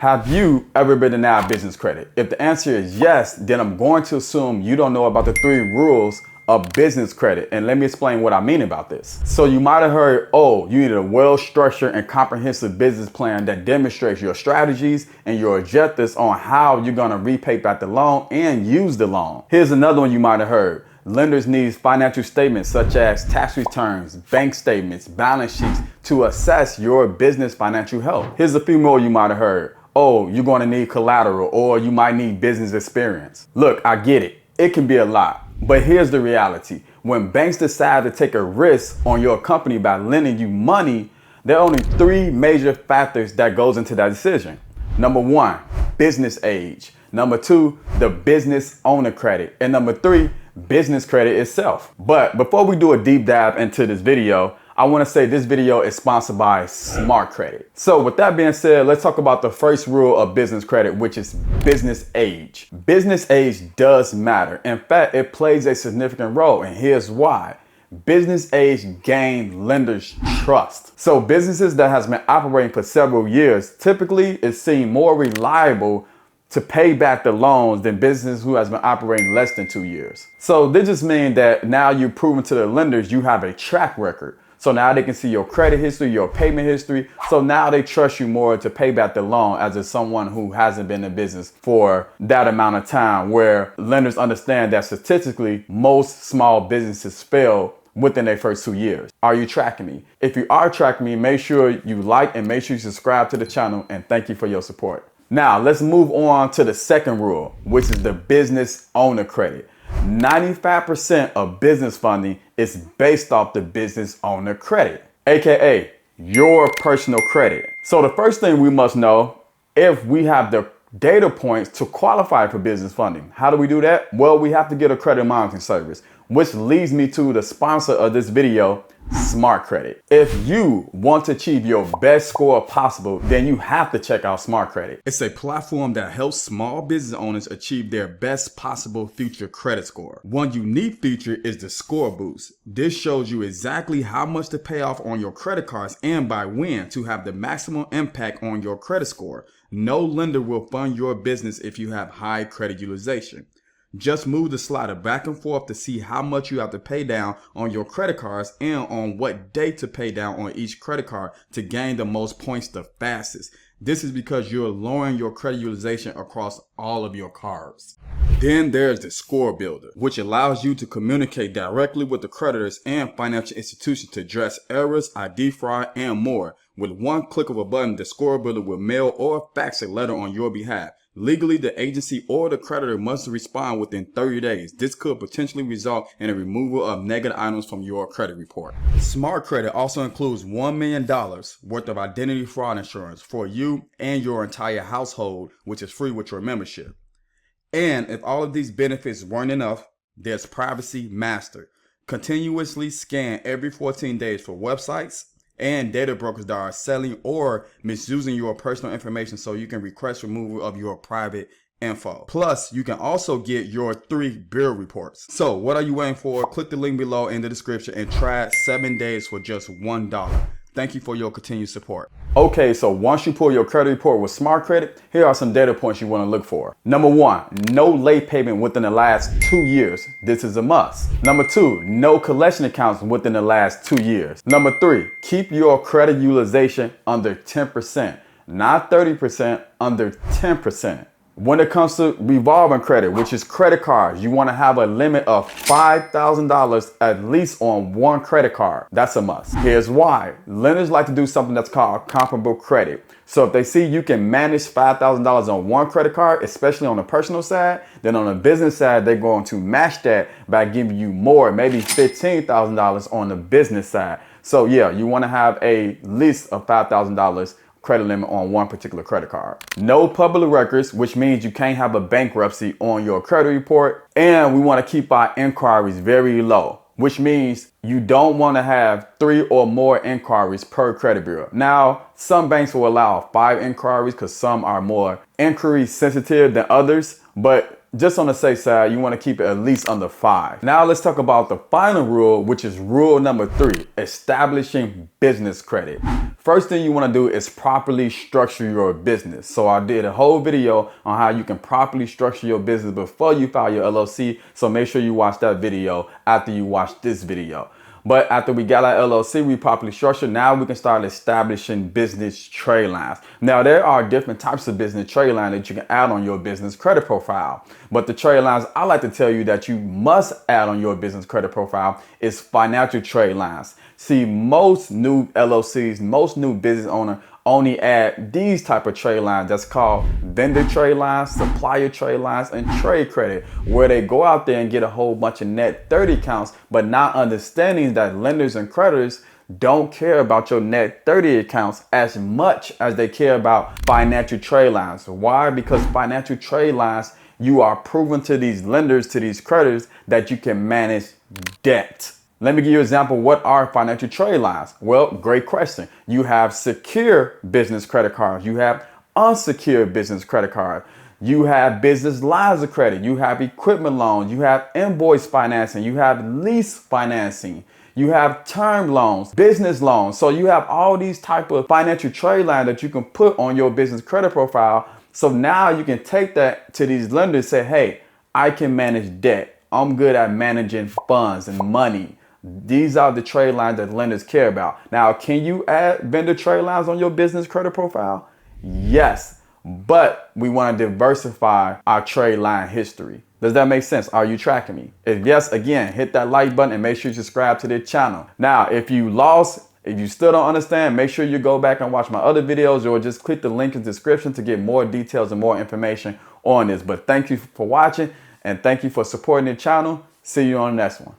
Have you ever been denied business credit? If the answer is yes, then I'm going to assume you don't know about the 3 rules of business credit. And let me explain what I mean about this. So you might have heard, oh, you need a well-structured and comprehensive business plan that demonstrates your strategies and your objectives on how you're gonna repay back the loan and use the loan. Here's another one you might have heard. Lenders need financial statements such as tax returns, bank statements, balance sheets to assess your business financial health. Here's a few more you might have heard. Oh, you're going to need collateral, or you might need business experience. Look, I get it. It can be a lot, but here's the reality. When banks decide to take a risk on your company by lending you money, there are only 3 major factors that goes into that decision. Number 1, business age. Number 2, the business owner credit. And number 3, business credit itself. But before we do a deep dive into this video, I want to say this video is sponsored by Smart Credit. So with that being said, let's talk about the first rule of business credit, which is business age. Business age does matter. In fact, it plays a significant role, and here's why. Business age gains lenders' trust. So businesses that has been operating for several years typically is seen more reliable to pay back the loans than businesses who has been operating less than 2 years. So this just means that now you've proven to the lenders you have a track record. So now they can see your credit history, your payment history. So now they trust you more to pay back the loan as if someone who hasn't been in business for that amount of time, where lenders understand that statistically, most small businesses fail within their first 2 years. Are you tracking me? If you are tracking me, make sure you like and make sure you subscribe to the channel, and thank you for your support. Now let's move on to the second rule, which is the business owner credit. 95% of business funding is based off the business owner credit, aka your personal credit. So the first thing we must know, if we have the data points to qualify for business funding. How do we do that? Well, we have to get a credit monitoring service, which leads me to the sponsor of this video, Smart Credit. If you want to achieve your best score possible, then you have to check out Smart Credit. It's a platform that helps small business owners achieve their best possible future credit score. One unique feature is the Score Boost. This shows you exactly how much to pay off on your credit cards and by when to have the maximum impact on your credit score. No lender will fund your business if you have high credit utilization. Just move the slider back and forth to see how much you have to pay down on your credit cards and on what date to pay down on each credit card to gain the most points the fastest. This is because you're lowering your credit utilization across all of your cards. Then there's the Score Builder, which allows you to communicate directly with the creditors and financial institutions to address errors, ID fraud, and more. With one click of a button, the Score Builder will mail or fax a letter on your behalf. Legally, the agency or the creditor must respond within 30 days. This could potentially result in a removal of negative items from your credit report. Smart Credit also includes $1 million worth of identity fraud insurance for you and your entire household, which is free with your membership. And if all of these benefits weren't enough, there's Privacy Master. Continuously scan every 14 days for websites and data brokers that are selling or misusing your personal information, so you can request removal of your private info. Plus, you can also get your 3 bill reports. So what are you waiting for? Click the link below in the description and try 7 days for just $1. Thank you for your continued support. Okay, so once you pull your credit report with Smart Credit, here are some data points you want to look for. Number 1, no late payment within the last 2 years. This is a must. Number 2, no collection accounts within the last 2 years. Number 3, keep your credit utilization under 10%, not 30%, under 10%. When it comes to revolving credit, which is credit cards, you want to have a limit of $5,000 at least on one credit card. That's a must. Here's why. Lenders like to do something that's called comparable credit. So if they see you can manage $5,000 on one credit card, especially on the personal side, then on the business side, they're going to match that by giving you more, maybe $15,000 on the business side. So yeah, you want to have a least of $5,000 credit limit on one particular credit card. No public records, which means you can't have a bankruptcy on your credit report. And we want to keep our inquiries very low, which means you don't want to have 3 or more inquiries per credit bureau. Now, some banks will allow 5 inquiries because some are more inquiry sensitive than others, but just on the safe side, you want to keep it at least under 5. Now let's talk about the final rule, which is rule number 3, establishing business credit. First thing you want to do is properly structure your business. So I did a whole video on how you can properly structure your business before you file your LLC. So make sure you watch that video after you watch this video. But after we got our LLC, we properly structured, now we can start establishing business trade lines. Now, there are different types of business trade lines that you can add on your business credit profile. But the trade lines I like to tell you that you must add on your business credit profile is financial trade lines. See, most new LLCs, most new business owners only add these type of trade lines that's called vendor trade lines, supplier trade lines, and trade credit, where they go out there and get a whole bunch of net 30 accounts, but not understanding that lenders and creditors don't care about your net 30 accounts as much as they care about financial trade lines. Why? Because financial trade lines, you are proving to these lenders, to these creditors, that you can manage debt. Let me give you an example. What are financial trade lines? Well, great question. You have secure business credit cards. You have unsecured business credit cards. You have business lines of credit. You have equipment loans. You have invoice financing. You have lease financing. You have term loans, business loans. So you have all these type of financial trade lines that you can put on your business credit profile. So now you can take that to these lenders and say, hey, I can manage debt. I'm good at managing funds and money. These are the trade lines that lenders care about. Now, can you add vendor trade lines on your business credit profile? Yes, but we want to diversify our trade line history. Does that make sense? Are you tracking me? If yes, again, hit that like button and make sure you subscribe to this channel. Now, if you still don't understand, make sure you go back and watch my other videos, or just click the link in the description to get more details and more information on this. But thank you for watching, and thank you for supporting the channel. See you on the next one.